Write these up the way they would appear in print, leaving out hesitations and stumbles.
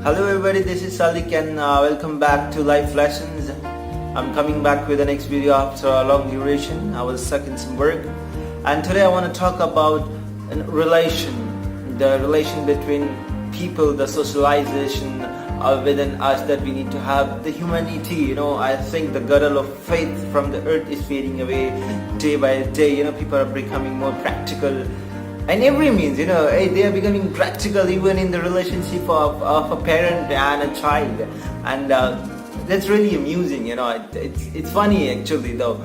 Hello everybody, this is Salik and welcome back to Life Lessons. I'm coming back with the next video after a long duration. I was stuck in some work, and today I want to talk about the relation between people, the socialization within us that we need to have, the humanity. I think the girdle of faith from the earth is fading away day by day. People are becoming more practical. And every means, they are becoming practical even in the relationship of a parent and a child. And that's really amusing, it's funny actually though,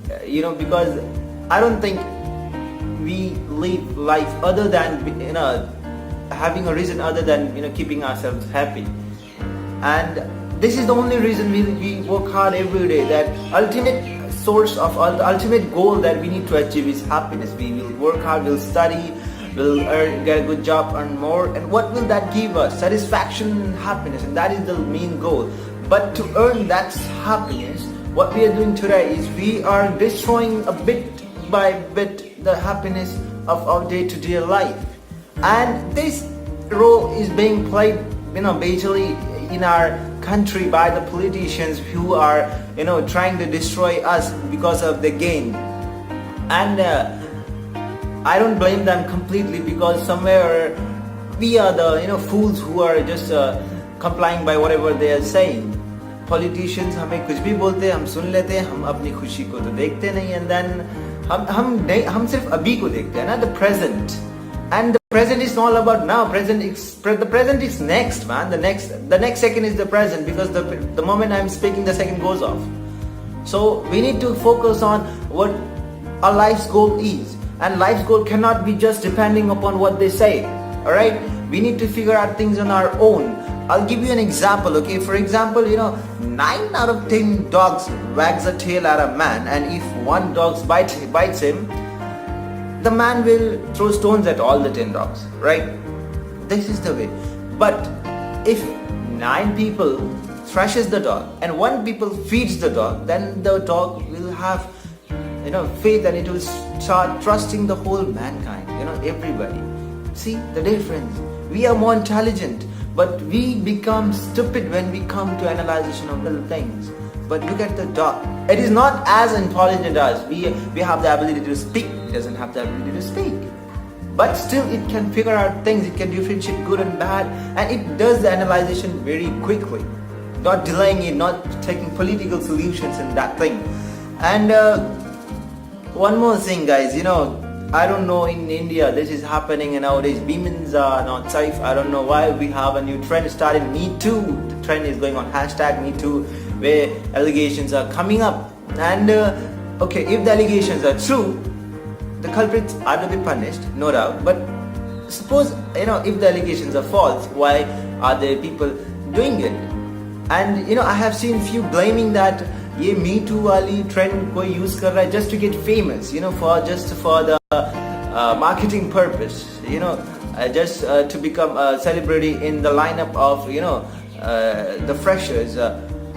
because I don't think we live life other than, having a reason other than, keeping ourselves happy. And this is the only reason we work hard every day, that ultimate source of the ultimate goal that we need to achieve is happiness. We will work hard, we'll study, we'll get a good job, earn more, and what will that give us? Satisfaction and happiness, and that is the main goal. But to earn that happiness, what we are doing today is we are destroying a bit by bit the happiness of our day-to-day life. And this role is being played, basically in our country by the politicians who are trying to destroy us because of the gain. And I don't blame them completely, because somewhere we are the fools who are just complying by whatever they are saying. Politicians हमें कुछ भी बोलते हैं, हम सुन लेते हैं, हम अपनी खुशी को तो देखते नहीं, and then हम सिर्फ अभी को देखते हैं ना, the present. And the present is not about now. The present is next, man. The next second is the present, because the moment I'm speaking, the second goes off. So we need to focus on what our life's goal is, and life's goal cannot be just depending upon what they say. All right, we need to figure out things on our own. I'll give you an example. Okay, for example, 9 out of 10 dogs wags a tail at a man, and if one dog bites him, the man will throw stones at all the 10 dogs, right? This is the way. But if 9 people thrashes the dog and 1 people feeds the dog, then the dog will have faith, and it will start trusting the whole mankind, everybody. See the difference? We are more intelligent, but we become stupid when we come to analyzation of little things. But look at the dog. It is not as intelligent as we have the ability to speak. It doesn't have the ability to speak. But still it can figure out things. It can differentiate good and bad. And it does the analyzation very quickly. Not delaying it, not taking political solutions in that thing. And one more thing, guys. I don't know, in India this is happening nowadays. Women's are not safe. I don't know why. We have a new trend started, Me Too. The trend is going on #MeToo, where allegations are coming up. And okay, if the allegations are true, the culprits are to be punished, no doubt. But suppose if the allegations are false, why are there people doing it? And I have seen few blaming that ये Me Too वाली trend कोई use कर रहा है just to get famous, for the marketing purpose, just to become a celebrity in the lineup of the freshers.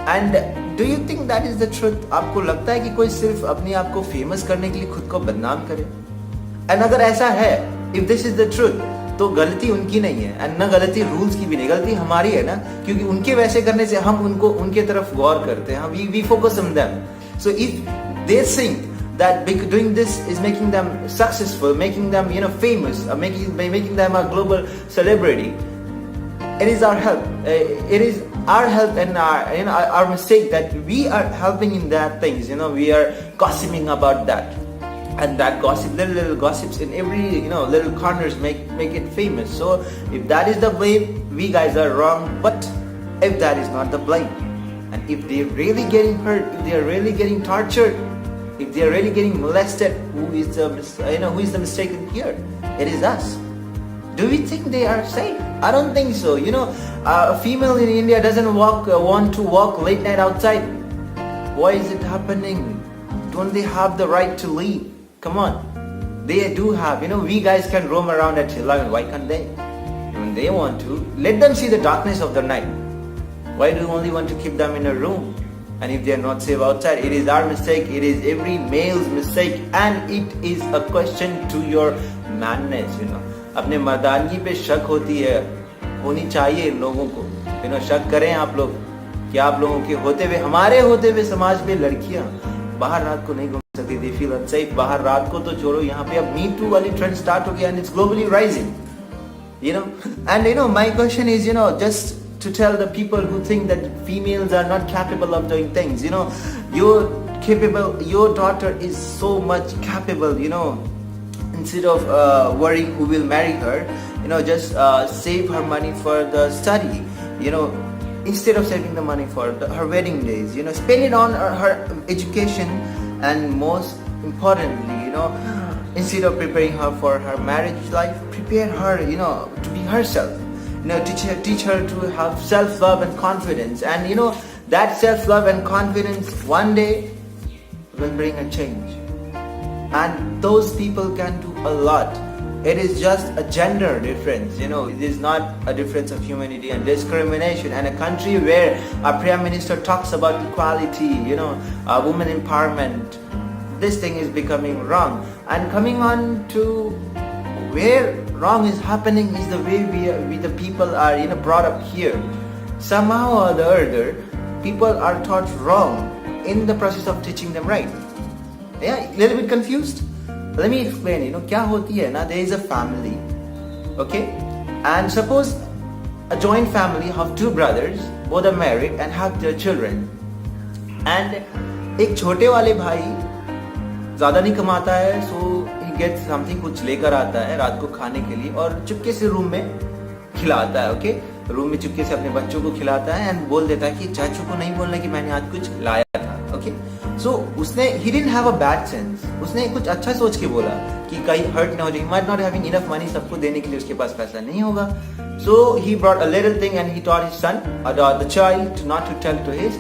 And do you think that is the truth? आपको लगता है कि कोई सिर्फ अपने आप को फेमस करने के लिए खुद को बदनाम करे? And अगर ऐसा है, if this is the truth, तो गलती उनकी नहीं है, and न गलती रूल्स की भी नहीं, गलती हमारी है ना, क्योंकि उनके वैसे करने से हम उनके तरफ गौर करते हैं, we focus on them. So if they think that doing this is making them successful, making them famous, making them a global celebrity, it is our help. It is our help and our mistake that we are helping in that things. We are gossiping about that, and that gossip, little gossips in every little corners make it famous. So if that is the blame, we guys are wrong. But if that is not the blame, and if they're really getting hurt, if they are really getting tortured, if they are really getting molested, who is the mistaken here? It is us. Do we think they are safe? I don't think so. A female in India doesn't want to walk late night outside. Why is it happening? Don't they have the right to leave? Come on. They do have. We guys can roam around at 11. Why can't they? When they want to, let them see the darkness of the night. Why do you only want to keep them in a room? And if they are not safe outside, it is our mistake. It is every male's mistake, and it is a question to your madness. अपने मर्दानगी पे शक होती है होनी चाहिए इन लोगों को। शक करें आप लोग कि आप लोगों के होते हुए, हमारे होते हुए समाज में लड़कियां बाहर रात को नहीं घूम सकती, दे फील अनसेफ। बाहर रात को तो छोड़ो, यहाँ पे अब मी टू वाली ट्रेंड स्टार्ट हो गया and it's globally rising, and my question is, just to tell the people who think that females are not capable of doing things, your daughter is so much capable, instead of worrying who will marry her, just save her money for the study, instead of saving the money for her wedding days, spend it on her education, and most importantly, instead of preparing her for her marriage life, prepare her, to be herself. Teach her to have self-love and confidence, and that self-love and confidence one day will bring a change. And those people can do a lot. It is just a gender difference, it is not a difference of humanity and discrimination. And a country where our Prime Minister talks about equality, women empowerment, this thing is becoming wrong. And coming on to where wrong is happening is the way we the people are brought up here. Somehow or the other, people are taught wrong in the process of teaching them right. Yeah, little bit confused. Let me explain. क्या होती है ना, there is a family, okay, and suppose a joint family of two brothers, both are married and have their children, and एक छोटे वाले भाई ज्यादा नहीं कमाता है, so he gets something, कुछ लेकर आता है रात को खाने के लिए और चुपके से रूम में खिलाता है, ओके, रूम में चुपके से अपने बच्चों को खिलाता है एंड बोल देता है कि चाचू को नहीं बोलना कि मैंने आज कुछ लाया था, ओके। सो उसने he didn't have a bad sense, उसने कुछ अच्छा सोच के बोला कि कहीं हर्ट ना हो जाए, he might not having enough money सबको देने के लिए उसके पास पैसा नहीं होगा, so he brought a little thing and he taught his son or the child not to tell to his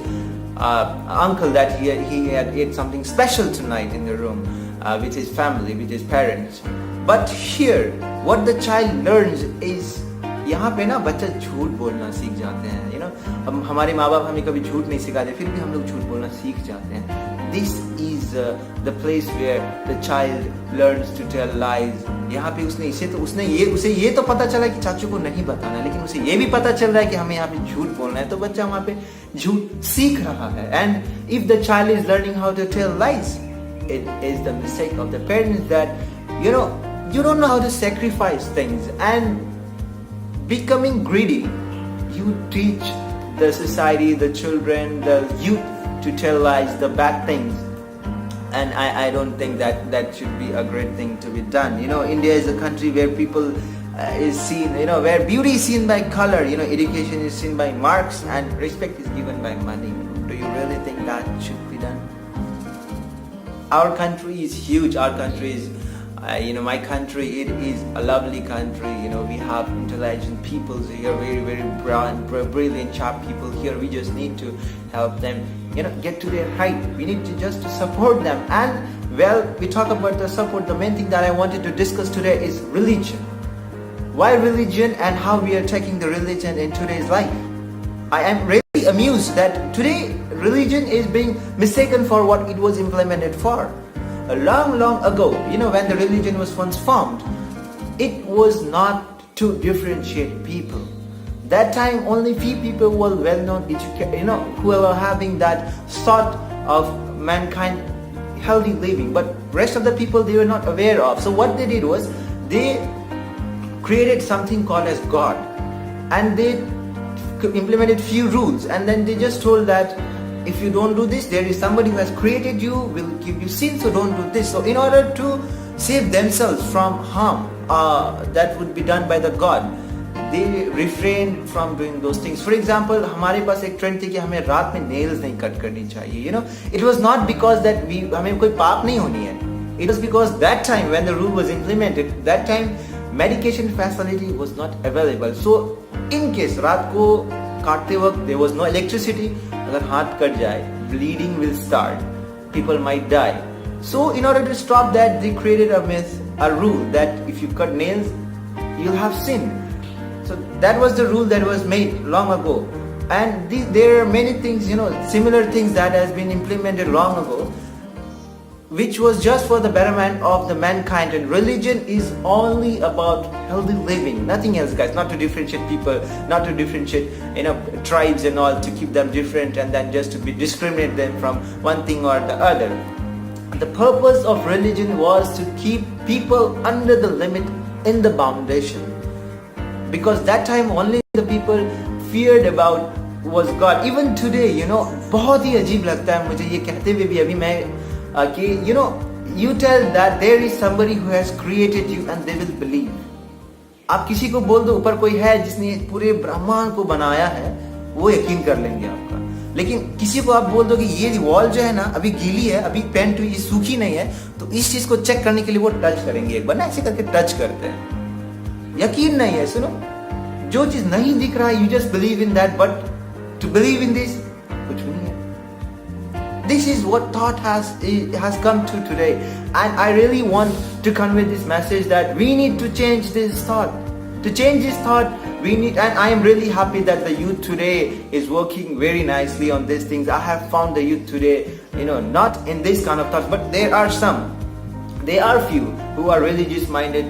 uncle that he had ate something special tonight in the room with his family, with his parents. But here what the child learns is, यहाँ पे ना बच्चा झूठ बोलना सीख जाते हैं, हम हमारे माँ बाप हमें कभी झूठ नहीं सिखाते, फिर भी हम लोग झूठ बोलना सीख जाते हैं. This is the place where the child learns to tell lies. यहाँ पे उसे ये तो पता चला कि चाचू को नहीं बताना, लेकिन उसे ये भी पता चल रहा है कि हमें यहाँ पे झूठ बोलना है, तो बच्चा वहाँ पे झूठ सीख रहा है. And if the child is learning how to tell lies, it is the mistake of the parents that you don't know how to sacrifice things, and becoming greedy, you teach the society, the children, the youth to tell lies, the bad things. And I don't think that should be a great thing to be done. India is a country where people is seen, where beauty is seen by color, education is seen by marks, and respect is given by money. Do you really think that should be done? Our country is huge. Our country is my country, it is a lovely country. We have intelligent people here, very, very brilliant, sharp people here. We just need to help them, get to their height. We need to just support them. And well, we talk about the support. The main thing that I wanted to discuss today is religion. Why religion and how we are taking the religion in today's life. I am really amused that today religion is being mistaken for what it was implemented for. A long ago, when the religion was once formed, it was not to differentiate people. That time only few people were well-known, who were having that thought of mankind healthy living, but rest of the people they were not aware of. So what they did was they created something called as God, and they implemented few rules, and then they just told that if you don't do this, there is somebody who has created you, will give you sin, so don't do this. So in order to save themselves from harm that would be done by the God, they refrained from doing those things. For example, हमारे पास एक trend थी कि हमें रात में nails नहीं cut करनी चाहिए. It was not because that हमें कोई पाप नहीं होनी है. It was because that time when the rule was implemented, that time medication facility was not available. So in case रात को काटते वक्त there was no electricity, अगर हाथ कट जाए, bleeding will start, people might die. So in order to stop that, they created a rule that if you cut nails, you'll have sin. So that was the rule that was made long ago. And there are many things, similar things that has been implemented long ago, which was just for the betterment of the mankind, and religion is only about healthy living, nothing else, guys. Not to differentiate people, not to differentiate tribes and all, to keep them different and then just to discriminate them from one thing or the other. The purpose of religion was to keep people under the limit in the foundation, because that time only the people feared about was God. Even today, बहुत ही अजीब लगता है मुझे ये कहते हुए भी अभी मैं कि you tell that there is somebody who has created you and they will believe. आप किसी को बोल दो ऊपर कोई है जिसने पूरे ब्रह्मांड को बनाया है, वो यकीन कर लेंगे आपका. लेकिन किसी को आप बोल दो कि ये वॉल जो है ना अभी गीली है, अभी पेंट हुई सूखी नहीं है, तो इस चीज को चेक करने के लिए वो टच करेंगे एक बार ना, ऐसे करके टच करते हैं. यकीन नहीं है. सुनो, जो चीज नहीं दिख रहा है, you just believe in that, but to believe in this कुछ भी नहीं है. This is what thought has come to today, and I really want to convey this message that we need to change this thought. To change this thought, we need, and I am really happy that the youth today is working very nicely on these things. I have found the youth today, not in this kind of thoughts, but there are some. There are few who are religious minded.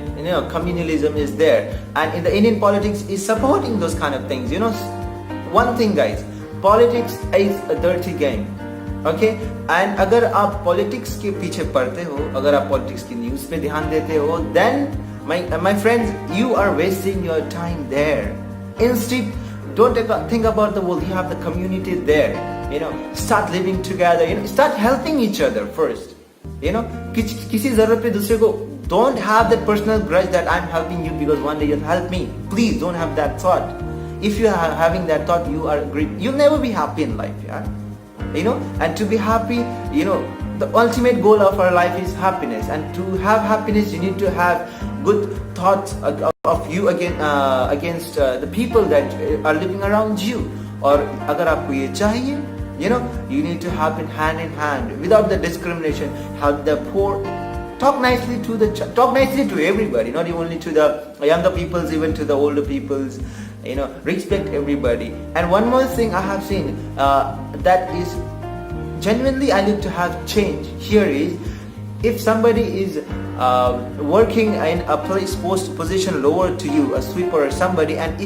Communalism is there, and in the Indian politics is supporting those kind of things. One thing, guys, politics is a dirty game. Okay, and अगर आप politics के पीछे पड़ते हो, अगर आप politics की news पे ध्यान देते हो, then my friends, you are wasting your time there. Instead, don't think about the world, you have the community there. Start living together, start helping each other first. किसी जरूरत पे दूसरे को, don't have that personal grudge that I'm helping you because one day you'll help me. Please don't have that thought. If you are having that thought, you'll never be happy in life. And to be happy, the ultimate goal of our life is happiness, and to have happiness you need to have good thoughts of you against the people that are living around you. Or agar aapko ye chahiye, you need to have it hand in hand without the discrimination. Help the poor, talk nicely to everybody, not only to the younger peoples, even to the older peoples. Respect everybody. And one more thing I have seen that is genuinely I need to have change here is, if somebody is working in a position lower to you, a sweeper or somebody, and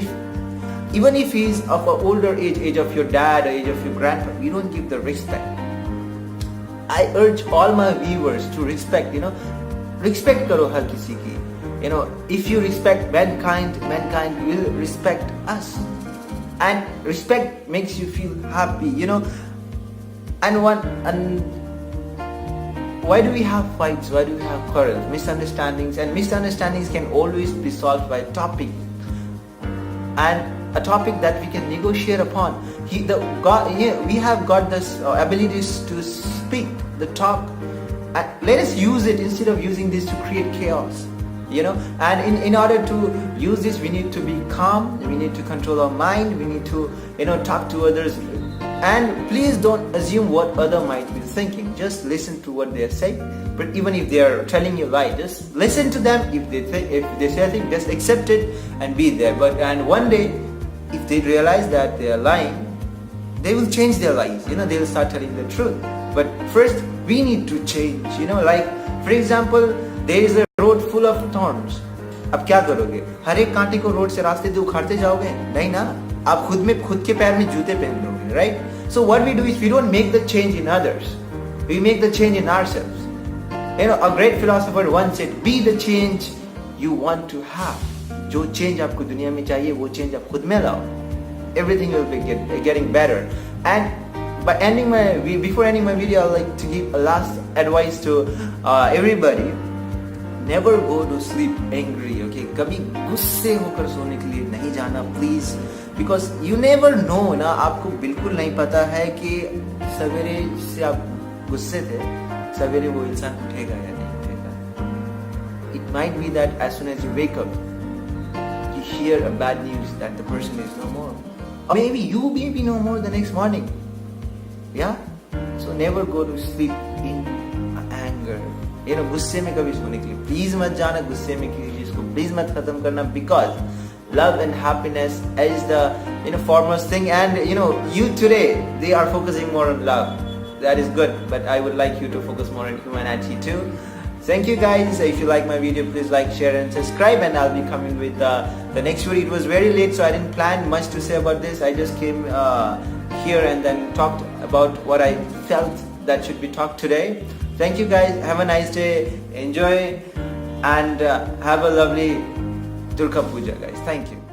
even if he's of an older age of your dad or age of your grandfather, you don't give the respect. I urge all my viewers to respect. Respect karo har kisi ki. If you respect mankind will respect us, and respect makes you feel happy. And why do we have fights? Why do we have quarrels, misunderstandings? And misunderstandings can always be solved by a topic, and a topic that we can negotiate upon. We have got this abilities to speak the talk, and let us use it instead of using this to create chaos. And in order to use this, we need to be calm, we need to control our mind, we need to talk to others. And please don't assume what other might be thinking. Just listen to what they say. But even if they are telling you lie, just listen to them. If they say anything, just accept it and be there. And one day, if they realize that they are lying, they will change their lives. They will start telling the truth. But first, we need to change. Like for example, there is a road full of thorns. अब क्या करोगे? हर एक कांटे को road से रास्ते से उखाड़ते जाओगे? नहीं ना, आप खुद के पैर में जूते पहन लोगे, right? So what we do is we don't make the change in others, we make the change in ourselves. A great philosopher once said, be the change you want to have. जो change आपको दुनिया में चाहिए वो change आप खुद में लाओ. Everything will be getting better. And before ending my video, I would like to give a last advice to everybody. Never go to sleep angry, okay? कभी गुस्से होकर सोने के लिए नहीं जाना, please, because you never know ना, आपको बिल्कुल नहीं पता है कि सवेरे से आप गुस्से थे, सवेरे वो इंसान उठेगा या नहीं उठेगा. It might be that as soon as you wake up, you hear a bad news that the person is no more. Or maybe you may be no more the next morning. Yeah? So never go to sleep in anger. गुस्से में कभी सोने के लिए please मत जाना. गुस्से में किसी चीज को प्लीज मत खत्म करना, because love and happiness is the foremost thing. And youth today, they are focusing more on love. that is good, but I would like you to focus more on humanity too. Thank you guys. If you like my video, please like, share and subscribe, and I'll be coming with the next video. It was very late, so I didn't plan much to say about this. I just came here and then talked about what I felt that should be talked today. Thank you guys. Have a nice day. Enjoy and have a lovely Durga Puja, guys. Thank you.